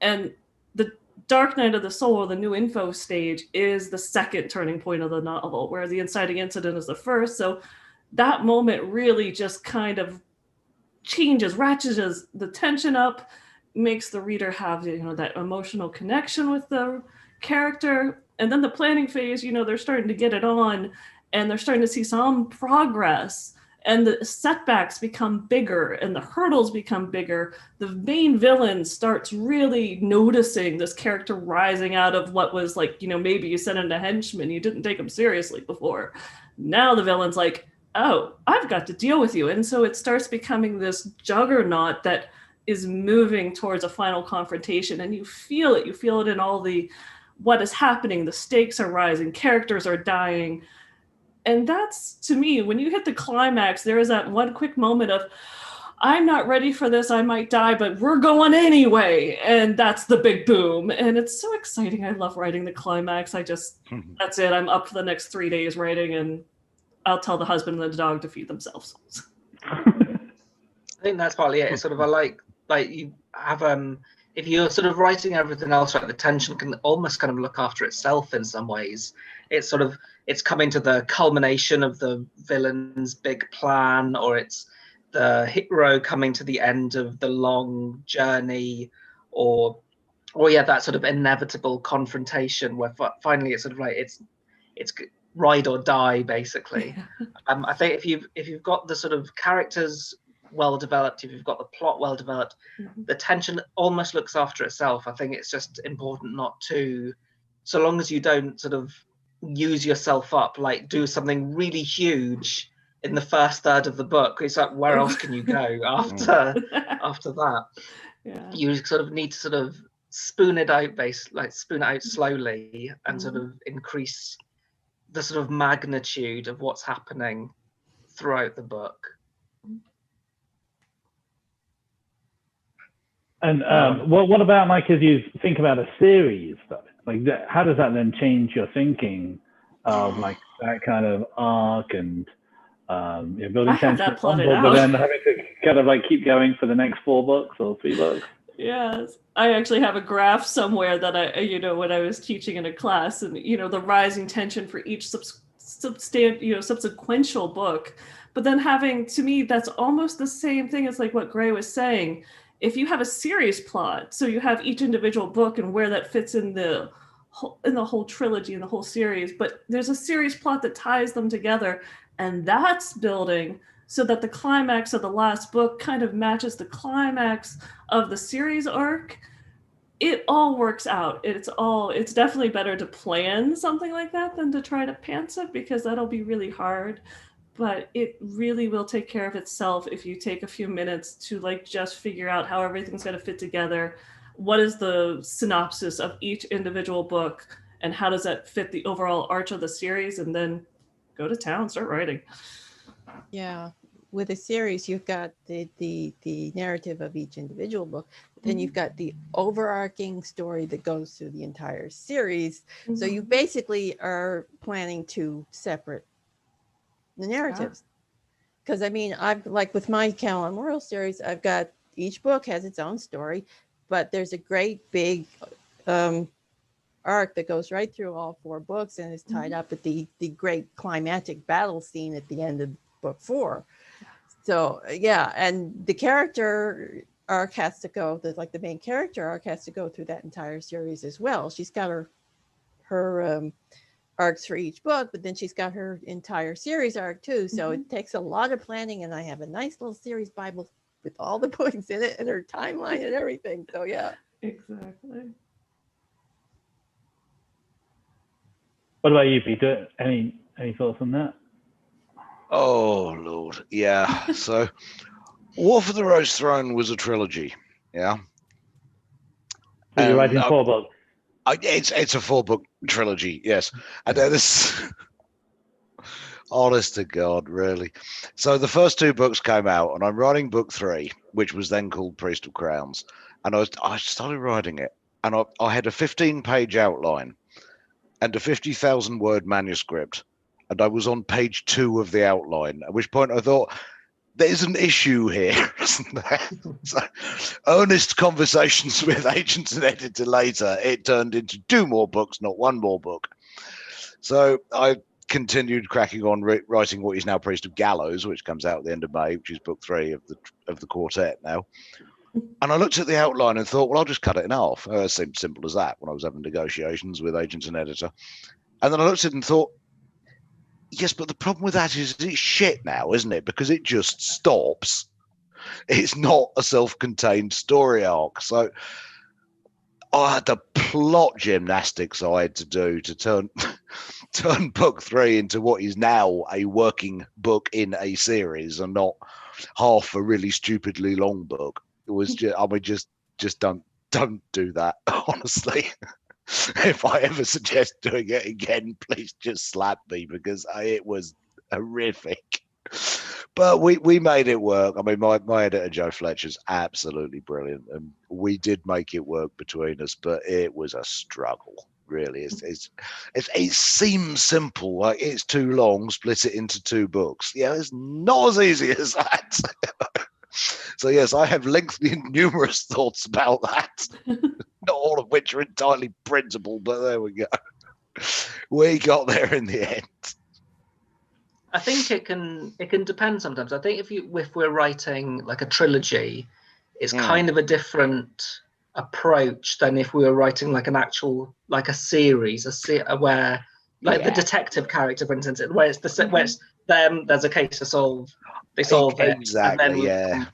And the Dark Night of the Soul, the new info stage, is the second turning point of the novel, where the inciting incident is the first. So that moment really just kind of ratchets the tension up, makes the reader have, that emotional connection with the character. And then the planning phase, they're starting to get it on and they're starting to see some progress, and the setbacks become bigger and the hurdles become bigger. The main villain starts really noticing this character rising out of what was like, maybe you sent in a henchman, you didn't take him seriously before. Now the villain's like, oh, I've got to deal with you. And so it starts becoming this juggernaut that is moving towards a final confrontation, and you feel it in all what is happening. The stakes are rising, characters are dying. And that's, to me, when you hit the climax, there is that one quick moment of, I'm not ready for this, I might die, but we're going anyway. And that's the big boom. And it's so exciting. I love writing the climax. That's it. I'm up for the next 3 days writing, and I'll tell the husband and the dog to feed themselves. I think that's partly it. It's sort of like you have if you're sort of writing everything else, right, the tension can almost kind of look after itself in some ways. It's coming to the culmination of the villain's big plan, or it's the hero coming to the end of the long journey, or that sort of inevitable confrontation where finally it's sort of like it's ride or die, basically. I think if you've got the sort of characters well developed, if you've got the plot well developed, the tension almost looks after itself. I think it's just important not to, so long as you don't sort of use yourself up, like do something really huge in the first third of the book. It's like, where else can you go after that? Yeah. You sort of need to sort of spoon it out slowly and sort of increase the sort of magnitude of what's happening throughout the book. And what about, Mike, as you think about a series, though? Like, how does that then change your thinking of like that kind of arc and building tension, but then having to kind of like keep going for the next 4 books or 3 books? Yes, I actually have a graph somewhere that when I was teaching in a class, and the rising tension for each subsequential book, but then having, to me, that's almost the same thing as like what Gray was saying. If you have a series plot, so you have each individual book and where that fits in the whole trilogy and the whole series, but there's a series plot that ties them together, and that's building so that the climax of the last book kind of matches the climax of the series arc. It all works out. It's definitely better to plan something like that than to try to pants it, because that'll be really hard. But it really will take care of itself if you take a few minutes to like just figure out how everything's going to fit together. What is the synopsis of each individual book, and how does that fit the overall arch of the series? And then go to town, start writing. Yeah, with a series, you've got the narrative of each individual book, but then you've got the overarching story that goes through the entire series. So you basically are planning 2 separate the narratives. Because I mean, I've like with my Callan Moral series, I've got each book has its own story, but there's a great big arc that goes right through all 4 books and is tied up at the great climatic battle scene at the end of book 4. So yeah, and the character arc has to go, the main character arc has to go through that entire series as well. She's got her arcs for each book, but then she's got her entire series arc too. So it takes a lot of planning, and I have a nice little series Bible with all the books in it and her timeline and everything. So yeah. Exactly. What about you, Peter? Any thoughts on that? Oh Lord, yeah. So War for the Rose Throne was a trilogy, yeah. So you're writing 4 books. It's a 4-book trilogy, yes. And Honest to God, really. So the first two books came out, and I'm writing book 3, which was then called Priest of Crowns. And I started writing it, and I had a 15-page outline and a 50,000 word manuscript, and I was on page 2 of the outline. At which point I thought, there's an issue here, isn't there? So, earnest conversations with agents and editor later, it turned into 2 more books, not 1 more book. So I continued cracking on writing what is now Priest of Gallows, which comes out at the end of May, which is book 3 of the quartet now. And I looked at the outline and thought, well, I'll just cut it in half. It seemed simple as that when I was having negotiations with agents and editor. And then I looked at it and thought, yes, but the problem with that is it's shit now, isn't it? Because it just stops. It's not a self-contained story arc. So I had the plot gymnastics I had to do to turn book 3 into what is now a working book in a series and not half a really stupidly long book. It was just, I mean, just don't do that, honestly. If I ever suggest doing it again, please just slap me, because it was horrific. But we made it work. I mean, my editor, Joe Fletcher's absolutely brilliant, and we did make it work between us, but it was a struggle, really. It seems simple, like it's too long, split it into 2 books. Yeah, it's not as easy as that. So yes, I have lengthy and numerous thoughts about that. Not all of which are entirely printable, but there we go. We got there in the end. I think it can depend sometimes. I think if we're writing like a trilogy, it's kind of a different approach than if we were writing like an actual, like a series, where like the detective character, for instance, where it's where it's them, there's a case to solve, they solve it, exactly, and then yeah.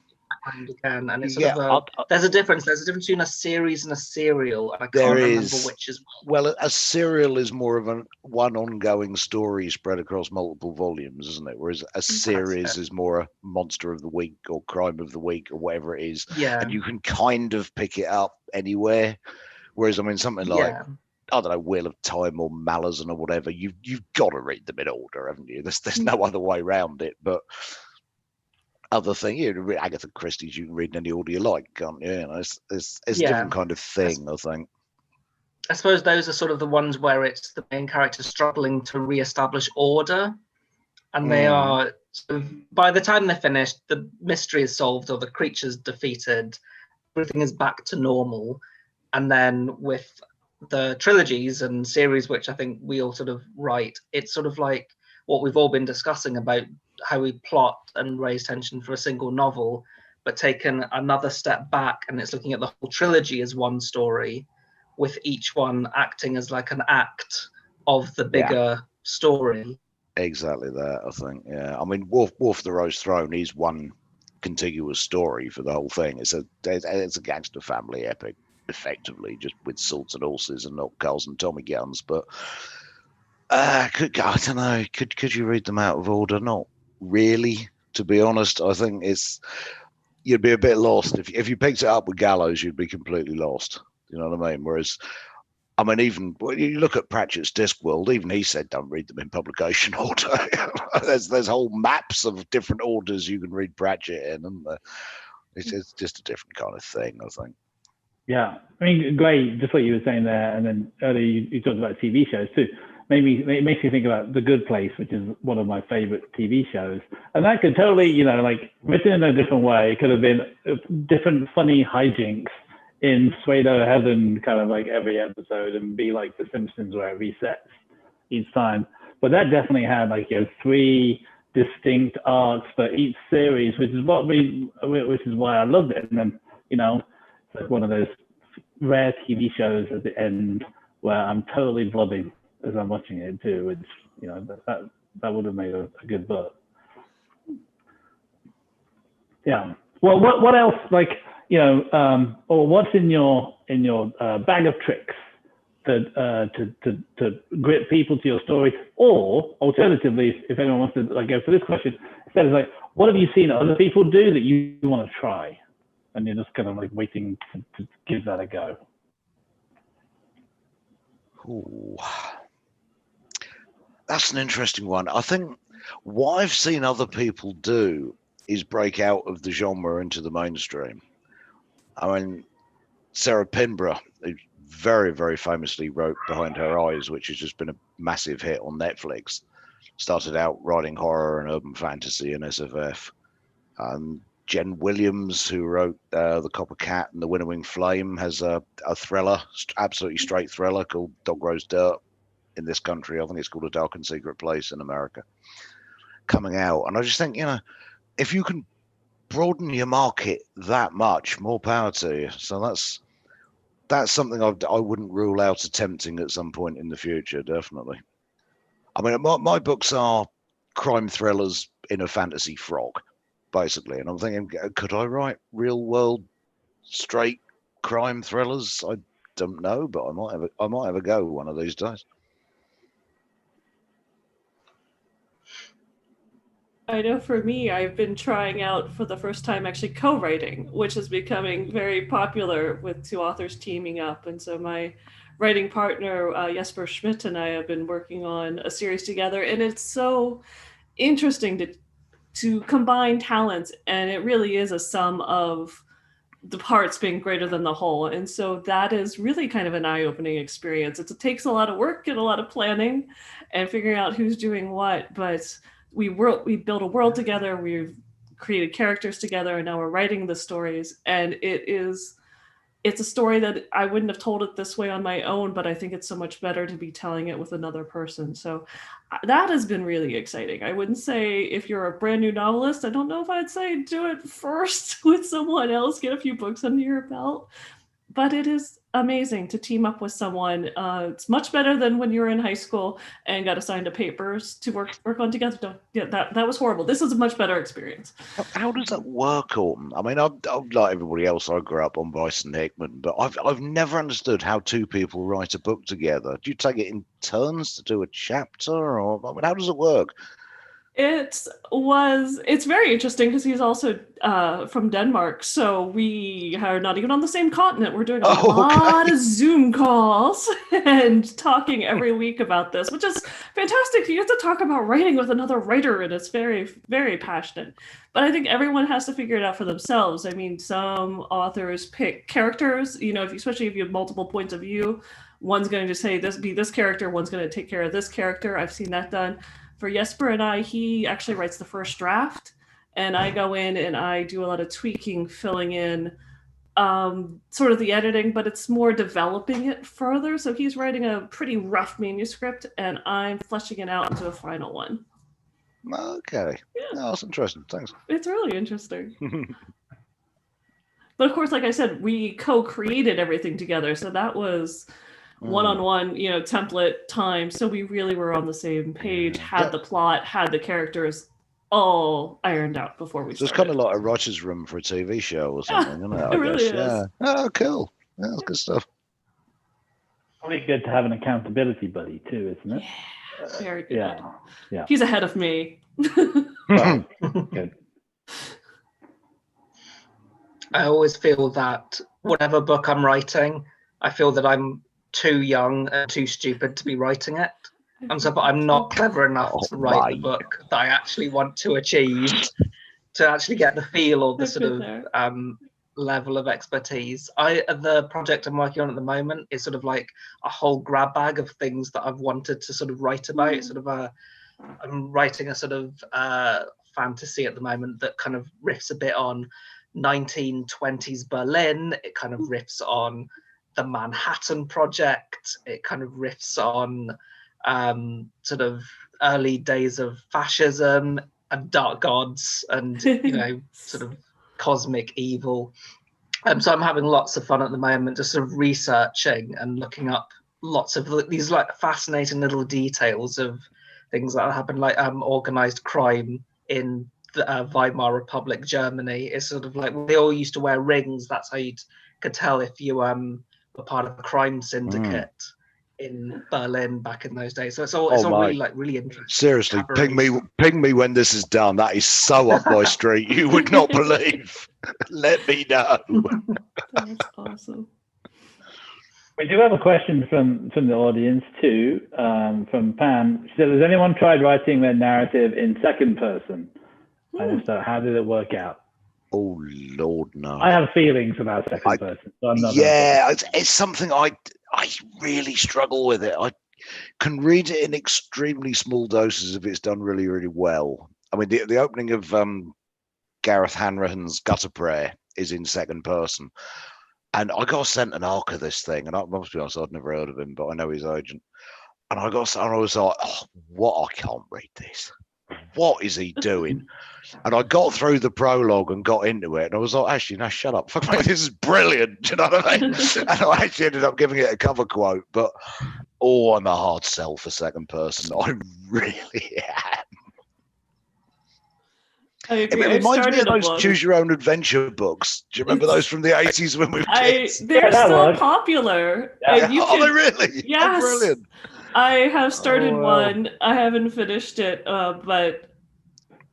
Again, and it's sort of there's a difference between a series and a serial, and I can't remember which is. Well, a serial is more of one ongoing story spread across multiple volumes, isn't it? Whereas a series is more a monster of the week or crime of the week or whatever it is. Yeah. And you can kind of pick it up anywhere. Whereas, I mean, something like, I don't know, Wheel of Time or Malazan or whatever, you've got to read them in order, haven't you? There's no other way around it. But other thing, Agatha Christie's you can read in any order you like, can't you? You know, it's a different kind of thing, I think. I suppose those are sort of the ones where it's the main character struggling to re-establish order, and they are sort of, by the time they're finished, the mystery is solved or the creature's defeated, everything is back to normal. And then with the trilogies and series, which I think we all sort of write, it's sort of like what we've all been discussing about how we plot and raise tension for a single novel, but taken another step back, and it's looking at the whole trilogy as one story, with each one acting as like an act of the bigger story. Exactly that, I think. Yeah, I mean, Wolf of the Rose Throne is one contiguous story for the whole thing. It's a gangster family epic, effectively, just with swords and horses and not cars and Tommy guns. But I don't know. Could you read them out of order? Not really, to be honest. I think you'd be a bit lost if you picked it up with Gallows. You'd be completely lost. You know what I mean? Whereas, I mean, even when you look at Pratchett's Discworld, even he said don't read them in publication order. there's whole maps of different orders you can read Pratchett in, and it's just a different kind of thing, I think. Yeah, I mean, great. Just what you were saying there, and then earlier you talked about TV shows too. It makes me think about The Good Place, which is one of my favorite TV shows, and that could totally, like written in a different way, it could have been different funny hijinks in pseudo heaven, kind of like every episode, and be like The Simpsons where it resets each time. But that definitely had 3 distinct arcs for each series, which is why I loved it. And then it's like one of those rare TV shows at the end where I'm totally blubbing as I'm watching it too, which that would have made a good book. Yeah. Well, what else or what's in your bag of tricks to grip people to your story? Or alternatively, if anyone wants to go for this question, instead of what have you seen other people do that you want to try, and you're just kind of waiting to give that a go? Ooh. That's an interesting one. I think What I've seen other people do is break out of the genre into the mainstream. I mean, Sarah Pinborough, who very, very famously wrote Behind Her Eyes, which has just been a massive hit on Netflix, started out writing horror and urban fantasy and SFF. Jen Williams, who wrote The Copper Cat and The Winnowing Flame, has a thriller, absolutely straight thriller called Dog Rose Dirt. In this country, I think it's called A Dark and Secret Place in America, coming out. And I just think, if you can broaden your market that much, more power to you. So that's something I wouldn't rule out attempting at some point in the future, definitely. I mean, my books are crime thrillers in a fantasy frog, basically. And I'm thinking, could I write real world straight crime thrillers? I don't know, but I might have a go one of these days. I know for me, I've been trying out for the first time actually co-writing, which is becoming very popular with two authors teaming up. And so my writing partner, Jesper Schmidt, and I have been working on a series together. And it's so interesting to combine talents. And it really is a sum of the parts being greater than the whole. And so that is really kind of an eye-opening experience. It takes a lot of work and a lot of planning and figuring out who's doing what, but we built a world together, we've created characters together, and now we're writing the stories. And it's a story that I wouldn't have told it this way on my own, but I think it's so much better to be telling it with another person. So that has been really exciting. I wouldn't say if you're a brand new novelist, I don't know if I'd say do it first with someone else, get a few books under your belt. But it is amazing to team up with someone. It's much better than when you were in high school and got assigned to papers to work on together. That was horrible. This is a much better experience. How does that work, Autumn? I mean, I'm like everybody else. I grew up on Bryson Hickman, but I've never understood how two people write a book together. Do you take it in turns to do a chapter, or I mean, how does it work? It's very interesting because he's also from Denmark, so we are not even on the same continent. We're doing a lot of Zoom calls and talking every week about this, which is fantastic. You get to talk about writing with another writer, and it's very, very passionate. But I think everyone has to figure it out for themselves. I mean, some authors pick characters, especially if you have multiple points of view. One's going to say be this character, one's going to take care of this character. I've seen that done. For Jesper and I, he actually writes the first draft, and I go in and I do a lot of tweaking, filling in sort of the editing, but it's more developing it further. So he's writing a pretty rough manuscript, and I'm fleshing it out into a final one. Okay. Yeah. Oh, that's interesting. Thanks. It's really interesting. But of course, like I said, we co-created everything together. So that was one-on-one, template time. So we really were on the same page, had the plot, had the characters all ironed out before we started. It's kind of like a writer's room for a TV show or something, isn't it? It really is. Yeah. Oh, cool. Yeah, that's good stuff. Probably good to have an accountability buddy too, isn't it? Yeah, very good. Yeah. He's ahead of me. Well, good. I always feel that whatever book I'm writing, I feel that I'm too young and too stupid to be writing it. But I'm not clever enough to write the book that I actually want to achieve, to actually get the feel or the sort of level of expertise. The project I'm working on at the moment is sort of like a whole grab bag of things that I've wanted to sort of write about. I'm writing a sort of fantasy at the moment that kind of riffs a bit on 1920s Berlin. It kind of riffs on the Manhattan Project. It kind of riffs on sort of early days of fascism and dark gods and sort of cosmic evil. So I'm having lots of fun at the moment, just sort of researching and looking up lots of these like fascinating little details of things that happen, like organized crime in the Weimar Republic, Germany. It's sort of like they all used to wear rings. That's how you could tell if you were part of a crime syndicate in Berlin back in those days. So it's all really interesting. Seriously, ping me when this is done. That is so up my street. You would not believe. Let me know. That's awesome. We do have a question from the audience too, from Pam. She said, has anyone tried writing their narrative in second person? And if so, how did it work out? Oh Lord, no. I have feelings about second person. So I'm not it's something I really struggle with it. I can read it in extremely small doses if it's done really, really well. I mean, the opening of Gareth Hanrahan's Gutter Prayer is in second person. And I got sent an arc of this thing, and I must be honest, I'd never heard of him, but I know his agent. And I was like, oh, what? I can't read this. What is he doing? And I got through the prologue and got into it, and I was like, actually, no, shut up. Fuck me, this is brilliant. Do you know what I mean? And I actually ended up giving it a cover quote, but I'm a hard sell for second person. I really am. I agree. It reminds me of those choose your own adventure books. Do you remember those from the 80s when we were kids? They're still popular. Yeah. Are they really? Yes. Oh, brilliant. I have started one. I haven't finished it, but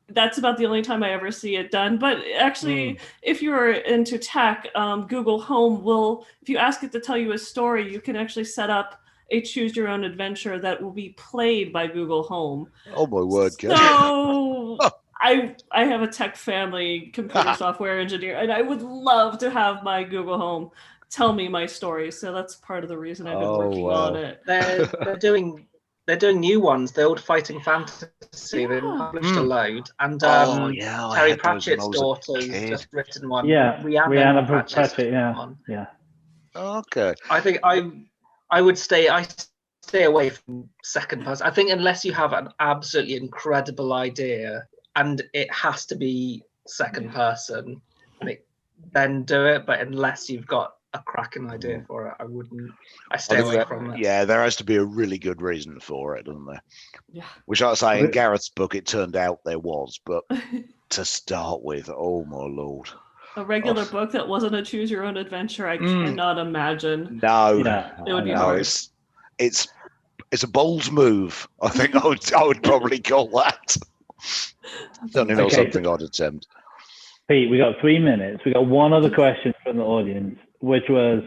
that's about the only time I ever see it done. But actually, if you're into tech, Google Home will, if you ask it to tell you a story, you can actually set up a choose your own adventure that will be played by Google Home. Oh my word, So I have a tech family, computer software engineer, and I would love to have my Google Home tell me my story. So that's part of the reason I've been working on it. They're doing new ones. The old Fighting Fantasy, they published a load, and Terry Pratchett's daughter's just written one. Yeah, Rihanna Pratchett. One. Yeah. Okay. I think I would stay away from second person. I think unless you have an absolutely incredible idea and it has to be second person, then do it. But unless you've got a cracking idea for it, I wouldn't. I stay away from it. Yeah, there has to be a really good reason for it, doesn't there? Yeah. Which I say in Gareth's book, it turned out there was, but to start with, oh my Lord. A regular book that wasn't a choose your own adventure, I cannot imagine. No, it would be hard. It's a bold move. I think I would probably call that. Certainly not something I'd attempt. Pete, we got 3 minutes. We got one other question from the audience, which was,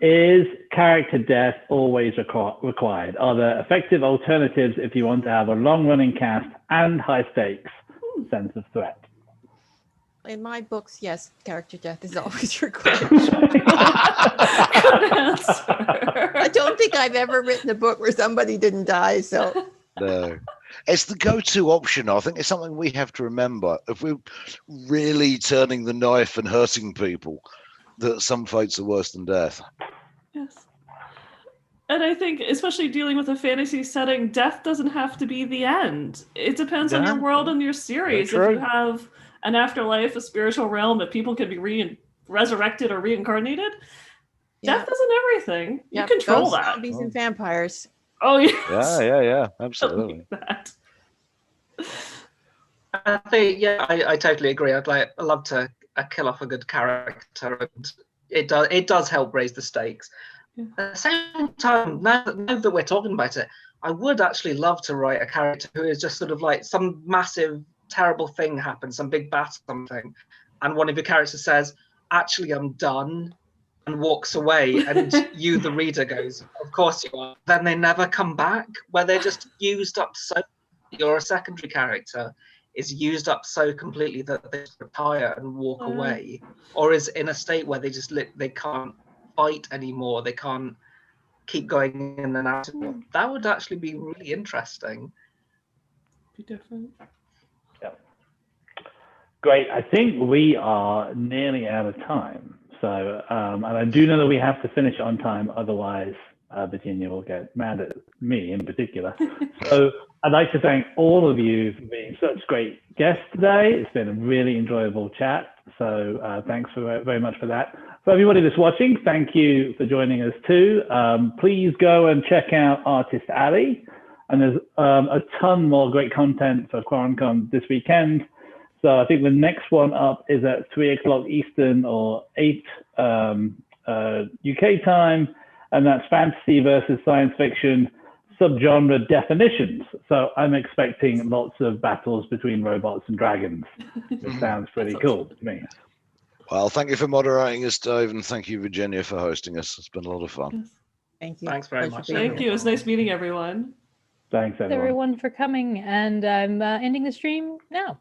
is character death always required? Are there effective alternatives if you want to have a long-running cast and high-stakes sense of threat? In my books, yes, character death is always required. Good answer. I don't think I've ever written a book where somebody didn't die, so... No. It's the go-to option. I think it's something we have to remember. If we're really turning the knife and hurting people, that some fates are worse than death. Yes. And I think, especially dealing with a fantasy setting, death doesn't have to be the end. It depends on your world and your series. If you have an afterlife, a spiritual realm, that people can be resurrected or reincarnated, death isn't everything. You control that. Zombies and vampires. Oh, yes. Yeah, absolutely. Like I think, I totally agree. I'd love to kill off a good character, and it does help raise the stakes. At the same time, now that we're talking about it, I would actually love to write a character who is just sort of like some massive, terrible thing happens, some big battle, something, and one of your characters says, "Actually, I'm done," and walks away, and you, the reader, goes, "Of course you are." Then they never come back, where they're just used up so. You're a secondary character is used up so completely that they retire and walk away, or is in a state where they just they can't fight anymore. They can't keep going in the narrative. That would actually be really interesting. Be different. Yeah. Great. I think we are nearly out of time. So, and I do know that we have to finish on time. Otherwise, Virginia will get mad at me in particular. So I'd like to thank all of you for being such great guests today. It's been a really enjoyable chat. So thanks very much for that. For everybody that's watching, thank you for joining us too. Please go and check out Artist Alley. And there's a ton more great content for QuaranCon this weekend. So I think the next one up is at 3 o'clock Eastern or 8 UK time. And that's fantasy versus science fiction subgenre definitions. So I'm expecting lots of battles between robots and dragons. Which sounds pretty cool to me. Well, thank you for moderating us, Dave, and thank you, Virginia, for hosting us. It's been a lot of fun. Yes. Thank you. Thanks very Pleasure much. being Thank here. you. It was nice meeting everyone. Thanks, Thanks everyone. everyone for coming, and I'm ending the stream now.